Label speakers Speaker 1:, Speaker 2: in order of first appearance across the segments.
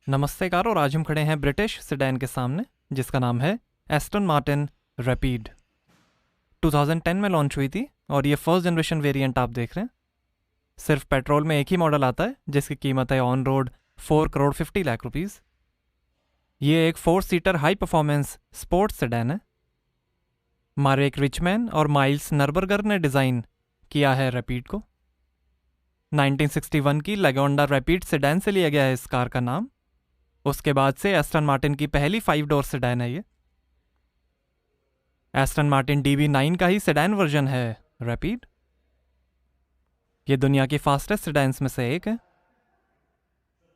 Speaker 1: नमस्ते और आज हम खड़े हैं ब्रिटिश सेडान के सामने जिसका नाम है एस्टन मार्टिन रैपिड। 2010 में लॉन्च हुई थी और ये फर्स्ट जनरेशन वेरिएंट आप देख रहे हैं। सिर्फ पेट्रोल में एक ही मॉडल आता है जिसकी कीमत है on road 4 crore 50 lakh rupees. ये एक 4 seater high performance sports sedan है। मारेक रिचमैन और माइल्स नरबर्गर ने डिज़ाइन किया है रैपिड को। 1961 की लेगोंडा रैपिड सेडान से लिया गया है इस कार का नाम। उसके बाद से एस्टन मार्टिन की पहली 5 डोर सेडान है ये। एस्टन मार्टिन DB9 का ही सेडान वर्जन है रैपिड। ये दुनिया की फास्टेस्ट सेडान्स में से एक है।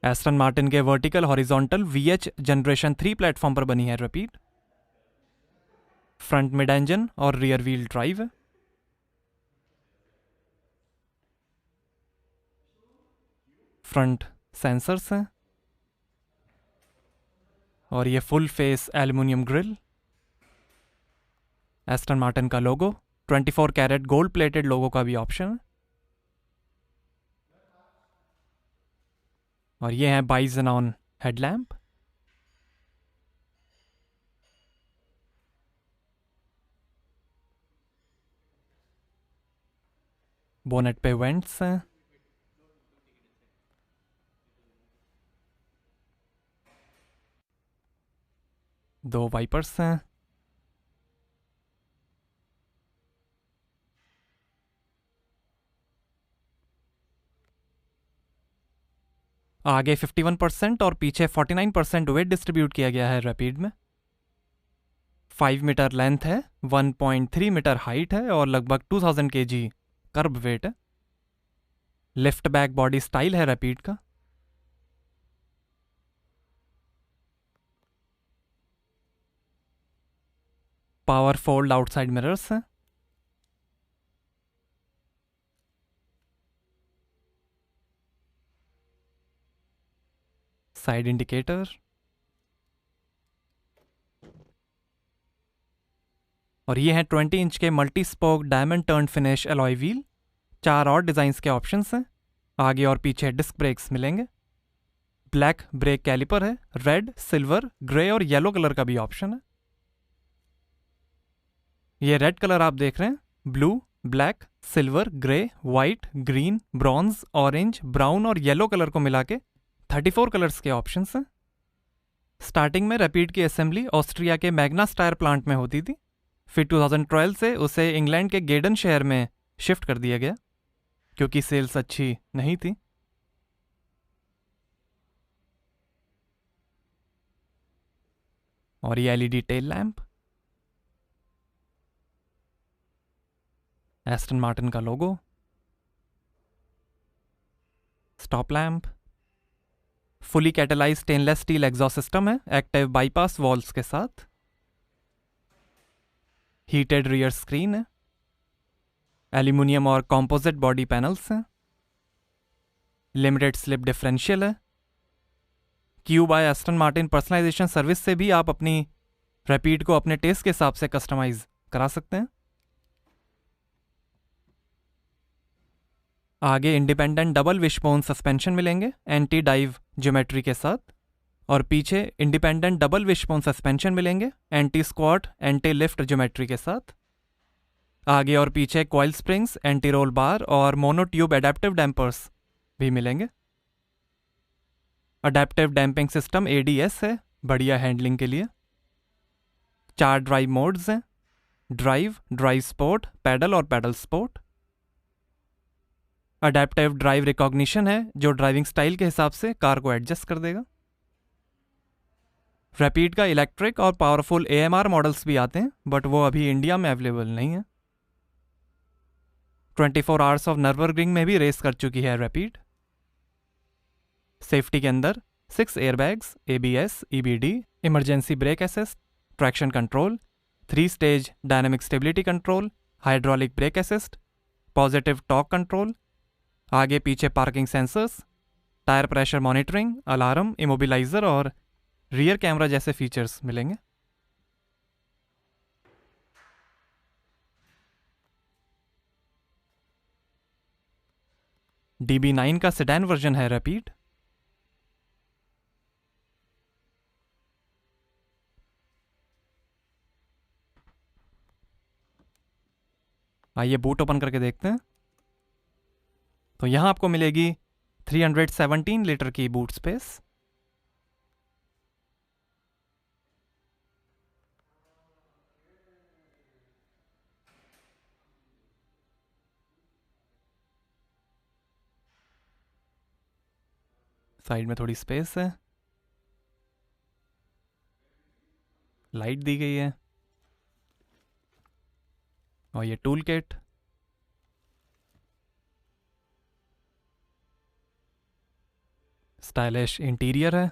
Speaker 1: एस्टन मार्टिन के vertical horizontal VH generation 3 platform पर बनी है रैपिड। फ्रंट मिड इंजन और रियर व्हील ड्राइव है। फ्रंट सेंसर्स हैं और ये full face aluminium grill. Aston Martin का लोगो 24 कैरेट गोल्ड प्लेटेड लोगो का भी ऑप्शन है। और ये है बाइजेनॉन हेडलैम्प। बोनेट पे वेंट्स हैं। दो वाइपर्स हैं। आगे 51% और पीछे 49% वेट डिस्ट्रीब्यूट किया गया है रैपिड में। 5 मीटर लेंथ है, 1.3 मीटर हाइट है और लगभग 2000 kg कर्ब वेट है। लिफ्ट बैक बॉडी स्टाइल है रैपिड का। पावर फोल्ड आउटसाइड मिरर्स हैं। साइड इंडिकेटर और ये है 20 इंच के multi spoke diamond turn finish alloy wheel. 4 और डिजाइन्स के ऑप्शंस हैं। आगे और पीछे डिस्क ब्रेक्स मिलेंगे। ब्लैक ब्रेक कैलिपर है। रेड, सिल्वर, ग्रे और येलो कलर का भी ऑप्शन है। ये रेड कलर आप देख रहे हैं, blue, black, silver, grey, white, green, bronze, orange, brown और येलो कलर को मिला के 34 कलर्स के ऑप्शंस हैं। स्टार्टिंग में रैपिड की असेंबली ऑस्ट्रिया के मैग्ना स्टायर प्लांट में होती थी। फिर 2012 से उसे इंग्लैंड के गेडन शहर में शिफ्ट कर दिया गया क्योंकि सेल्स अच्छी नहीं थी। और ये LED tail lamp, Aston Martin का logo, stop lamp, fully catalyse stainless steel exhaust system है एक्टिव बाईपास वॉल्स के साथ। हीटेड रियर स्क्रीन है। एल्यूमिनियम और कॉम्पोजिट बॉडी पैनल्स हैं। लिमिटेड स्लिप डिफरेंशियल है। Q by Aston Martin personalisation service से भी आप अपनी रैपिड को अपने टेस्ट के हिसाब से कस्टमाइज करा सकते हैं। आगे इंडिपेंडेंट डबल विशबोन सस्पेंशन मिलेंगे एंटी डाइव ज्योमेट्री के साथ। और पीछे इंडिपेंडेंट डबल विशबोन सस्पेंशन मिलेंगे anti squat anti lift geometry के साथ। आगे और पीछे coil springs, anti roll bar और मोनोट्यूब एडेप्टिव डैम्पर्स भी मिलेंगे। अडेप्टिव डैम्पिंग सिस्टम ADS है, बढ़िया हैंडलिंग के लिए। 4 ड्राइव मोड्स हैं, ड्राइव, ड्राइव स्पोर्ट, पैडल और paddle sport. Adaptive drive recognition है जो ड्राइविंग स्टाइल के हिसाब से कार को एडजस्ट कर देगा। रैपिड का इलेक्ट्रिक और पावरफुल AMR मॉडल्स भी आते हैं बट वो अभी इंडिया में अवेलेबल नहीं है। 24 आवर्स ऑफ नर्बर्गरिंग में भी रेस कर चुकी है रैपिड। सेफ्टी के अंदर 6 airbags, ABS, EBD, emergency brake assist, traction control, 3 stage dynamic stability control, hydraulic brake assist, positive torque control, आगे पीछे parking sensors, tyre pressure monitoring, alarm, immobiliser और रियर कैमरा जैसे फीचर्स मिलेंगे। DB9 का sedan version है rapid. आइए boot open करके देखते हैं। तो यहाँ आपको मिलेगी 317 लीटर की बूट स्पेस। साइड में थोड़ी स्पेस है, लाइट दी गई है, और ये टूल किट। स्टाइलिश इंटीरियर है।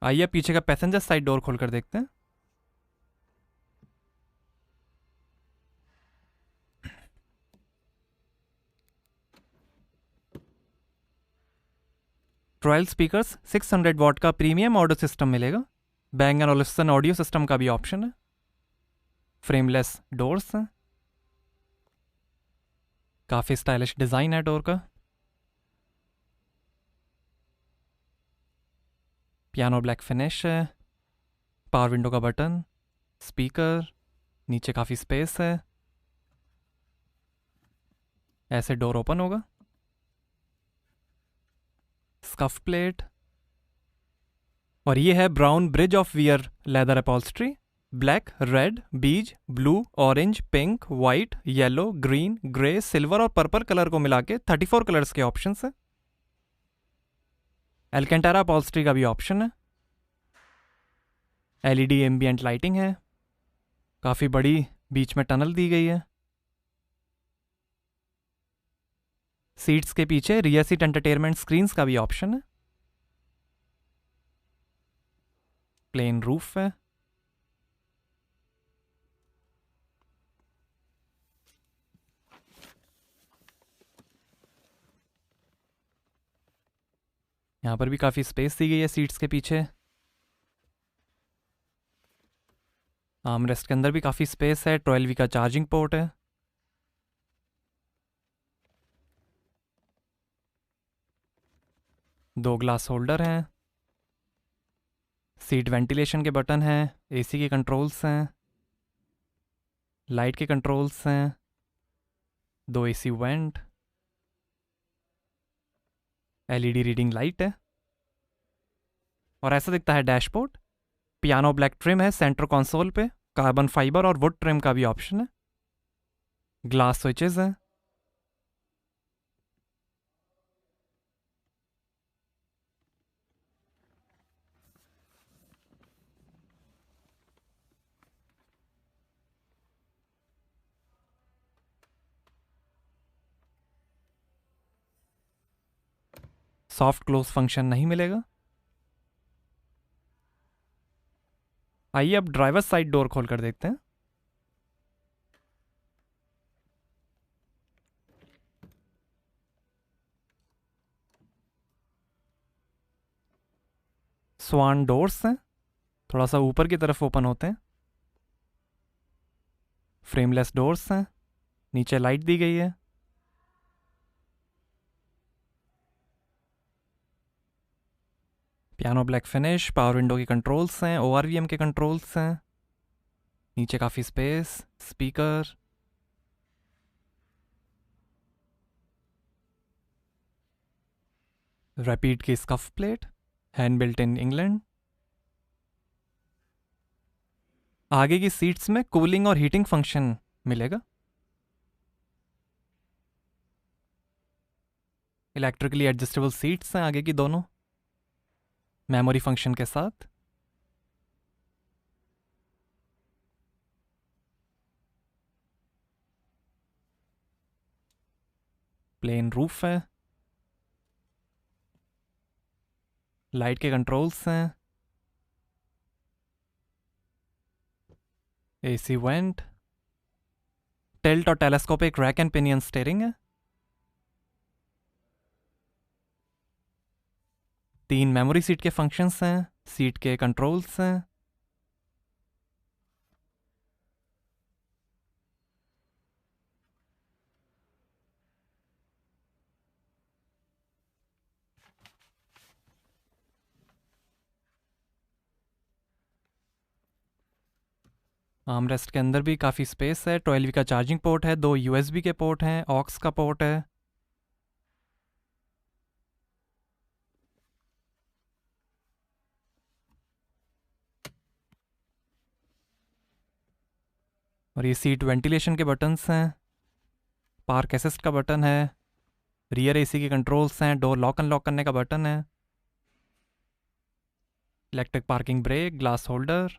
Speaker 1: आइए पीछे का पैसेंजर साइड डोर खोल कर देखते हैं। ट्रायल स्पीकर्स 600 वॉट का प्रीमियम ऑडियो सिस्टम मिलेगा। Bang & Olufsen ऑडियो सिस्टम का भी ऑप्शन है। फ्रेमलेस डोर्स हैं, काफ़ी स्टाइलिश डिज़ाइन है डोर का। पियानो ब्लैक फिनिश है। पावर विंडो का बटन, स्पीकर, नीचे काफ़ी स्पेस है। ऐसे डोर ओपन होगा। स्कफ प्लेट, और ये है brown Bridge of Weir leather upholstery. Black, red, beige, blue, orange, pink, white, yellow, green, grey, silver और पर्पल कलर को मिला के 34 कलर्स के ऑप्शन है। एल्केंटारा अपॉल्स्ट्री का भी ऑप्शन है। एलईडी एम्बियंट लाइटिंग है, काफ़ी बड़ी बीच में टनल दी गई है। सीट्स के पीछे रियर सीट एंटरटेनमेंट स्क्रीन्स का भी ऑप्शन है। प्लेन रूफ है। यहाँ पर भी काफ़ी स्पेस दी गई है सीट्स के पीछे। आर्मरेस्ट के अंदर भी काफ़ी स्पेस है। 12V का चार्जिंग पोर्ट है। दो ग्लास होल्डर हैं। सीट वेंटिलेशन के बटन हैं। एसी के कंट्रोल्स हैं। लाइट के कंट्रोल्स हैं। दो AC vent. LED reading light है। और ऐसा दिखता है डैशबोर्ड। पियानो ब्लैक ट्रिम है सेंटर कंसोल पे। कार्बन फाइबर और वुड ट्रिम का भी ऑप्शन है। ग्लास स्विचेस हैं। सॉफ्ट क्लोज फंक्शन नहीं मिलेगा। आइए अब ड्राइवर साइड डोर खोल कर देखते हैं। स्वान डोर्स हैं, थोड़ा सा ऊपर की तरफ ओपन होते हैं। फ्रेमलेस डोर्स हैं, नीचे लाइट दी गई है। Piano black finish, power window के कंट्रोल्स हैं, ORVM के कंट्रोल्स हैं। नीचे काफ़ी स्पेस, स्पीकर। रैपिड की scuff plate, hand built in England. आगे की सीट्स में कूलिंग और हीटिंग फंक्शन मिलेगा। इलेक्ट्रिकली एडजस्टेबल सीट्स हैं आगे की दोनों, मेमोरी फंक्शन के साथ। प्लेन रूफ है। लाइट के कंट्रोल्स हैं। AC vent. टिल्ट और telescopic rack and pinion steering है। 3 मेमोरी सीट के फंक्शंस हैं। सीट के कंट्रोल्स हैं। आर्मरेस्ट के अंदर भी काफ़ी स्पेस है। 12V का चार्जिंग पोर्ट है, 2 USB के पोर्ट हैं, ऑक्स का पोर्ट है। और ये सीट वेंटिलेशन के बटन्स हैं, पार्क असिस्ट का बटन है, रियर AC के कंट्रोल्स हैं, डोर लॉक अनलॉक करने का बटन है, electric parking brake, glass holder.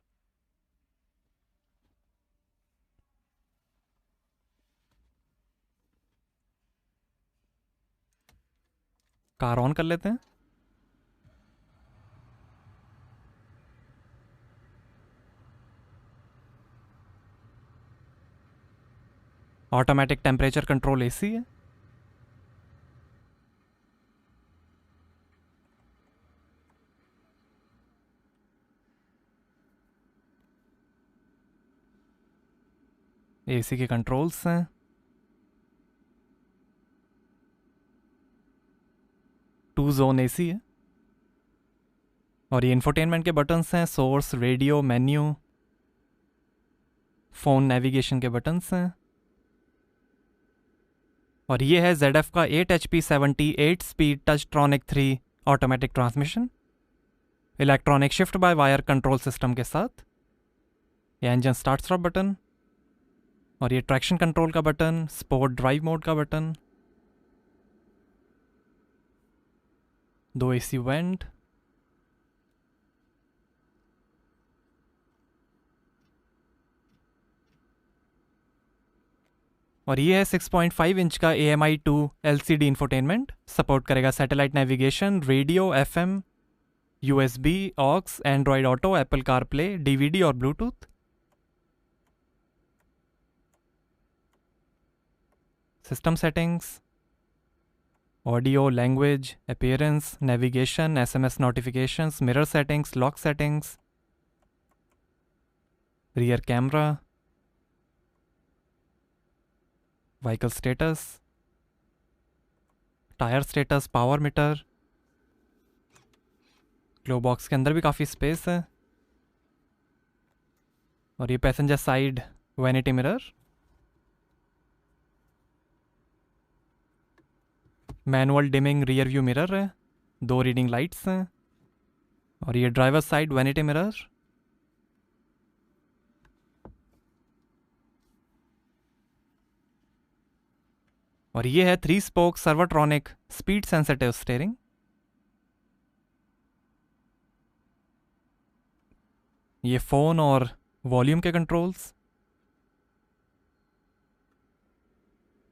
Speaker 1: Car on कर लेते हैं। ऑटोमेटिक टेम्परेचर कंट्रोल AC है। AC के कंट्रोल्स हैं। टू जोन AC है। और ये इंफोटेनमेंट के बटन्स हैं, source, radio, menu, phone navigation के बटन्स हैं। और ये है ZF का 8HP 78 speed Touchtronic 3 automatic transmission, electronic shift by wire control system के साथ। ये इंजन स्टार्ट स्टॉप बटन, और ये ट्रैक्शन कंट्रोल का बटन, स्पोर्ट ड्राइव मोड का बटन, 2 AC वेंट। और ये है 6.5 इंच का AMI 2 LCD इंफोटेनमेंट। सपोर्ट करेगा satellite navigation, radio, FM, USB, aux, Android Auto, Apple CarPlay, DVD और Bluetooth. System settings, audio, language, appearance, navigation, SMS notifications, mirror settings, lock settings, rear camera, vehicle status, tyre status, power meter. Glove box के अंदर भी काफ़ी space है। और ये passenger side vanity mirror, manual dimming rear view mirror है, 2 reading lights हैं। और ये ड्राइवर साइड वैनिटी मिरर। और ये है 3 spoke servotronic speed sensitive steering. ये फ़ोन और वॉल्यूम के कंट्रोल्स,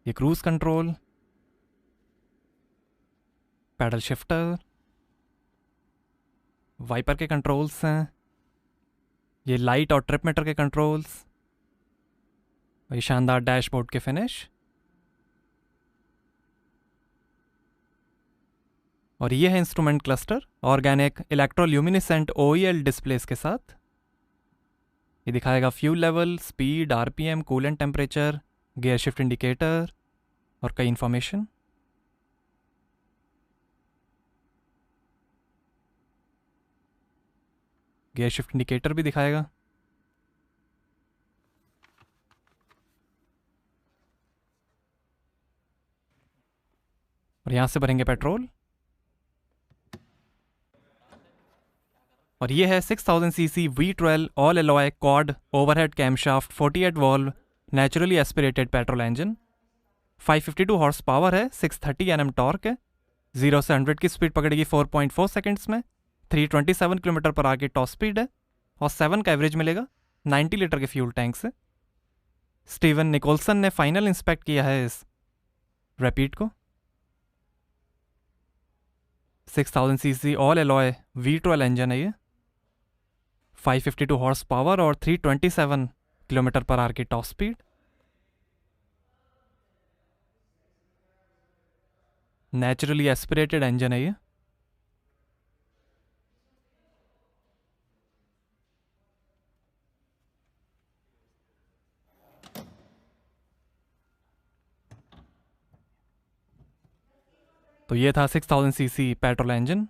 Speaker 1: ये cruise control, paddle shifter, wiper के कंट्रोल्स हैं, ये लाइट और ट्रिप मीटर के कंट्रोल्स, और ये शानदार डैशबोर्ड के फिनिश। और ये है instrument cluster, organic electroluminescent OEL displays के साथ। ये दिखाएगा fuel level, speed, RPM, coolant temperature, gear shift indicator और कई इंफॉर्मेशन। गियर शिफ्ट इंडिकेटर भी दिखाएगा। और यहाँ से भरेंगे पेट्रोल। और ये है 6000 cc V12 all alloy quad overhead camshaft 48 valve naturally aspirated petrol engine. 552 horse power है, 630 Nm टॉर्क है। 0 से 100 की स्पीड पकड़ेगी 4.4 सेकेंड्स में। 327 किलोमीटर पर आवर की टॉप स्पीड है। और 7 का एवरेज मिलेगा 90 लीटर के फ्यूल टैंक से। स्टीवन निकोलसन ने फाइनल इंस्पेक्ट किया है इस रैपिड को। 6000 cc all alloy V12 engine है ये। 552 हॉर्स पावर और 327 किलोमीटर पर आवर की top speed. Naturally aspirated engine है ये। तो ये था 6000 cc पेट्रोल इंजन।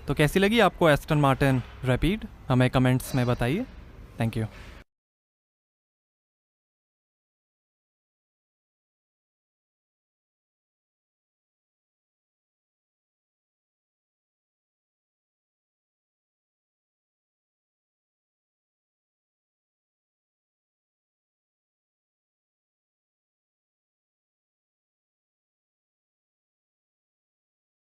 Speaker 1: तो कैसी लगी आपको एस्टन मार्टिन रैपिड, हमें कमेंट्स में बताइए। Thank you.